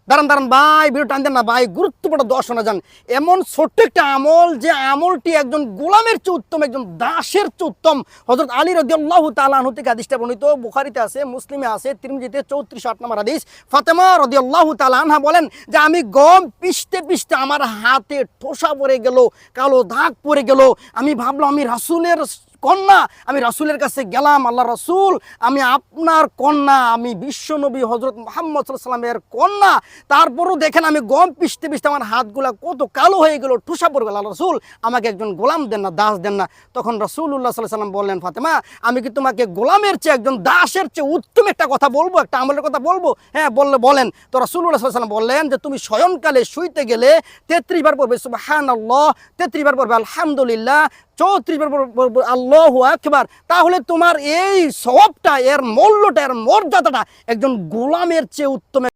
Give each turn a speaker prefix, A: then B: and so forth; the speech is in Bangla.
A: দাঁড়ান দাঁড়ান ভাই, ভিডিও টান দেন না ভাই, গুরুত্বপূর্ণ দর্শন শোনা যান। এমন ছোট্ট একটা আমল, যে আমলটি একজন গোলামের চেয়ে উত্তম, একজন দাসের চেয়ে উত্তম। হযরত আলী রাদিয়াল্লাহু তাআলা আনহু থেকে হাদিসটা বর্ণিত, বুখারীতে আছে, মুসলিমে আছে, তিরমিজিতে 3408 নম্বর হাদিস। ফাতেমা রাদিয়াল্লাহু তাআলা আনহা বলেন যে আমি গম পিষতে পিষতে আমার হাতে ঠোসা পড়ে গেল, কালো দাগ পড়ে গেল। আমি ভাবলাম আমি রাসূলের কন্যা, আমি রাসূলের কাছে গেলাম, আল্লাহ রাসূল আমি আপনার কন্যা, আমি বিশ্বনবী হযরত মুহাম্মদ সাল্লাল্লাহু আলাইহি ওয়াসাল্লামের কন্যা। তারপরও দেখেন আমি গম পিষতে পিষতে আমার হাতগুলা কত কালো হয়ে গেল, ঠোসা পড়ে গেল, আল্লাহ রাসূল আমাকে একজন গোলাম দেন না, দাস দেন না। তখন রাসূলুল্লাহ সাল্লাল্লাহু আলাইহি ওয়াসাল্লাম বললেন, ফাতেমা আমি কি তোমাকে গোলামের চেয়ে, একজন দাসের চেয়ে উত্তম একটা কথা বলবো, একটা আমলের কথা বলবো? হ্যাঁ বললে বলেন। তো রাসূলুল্লাহ সাল্লাল্লাহু আলাইহি ওয়াসাল্লাম বললেন যে তুমি শয়নকালে শুইতে গেলে 33 বার পড়বে সুবহানাল্লাহ, 33 বার পড়বে আলহামদুলিল্লাহ, 34 বার পড়বে আল্লাহু আকবার। তাহলে তোমার এই সওয়াবটা, এর মূল্যটা, এর মর্যাদাটা একজন গোলামের চেয়ে উত্তম।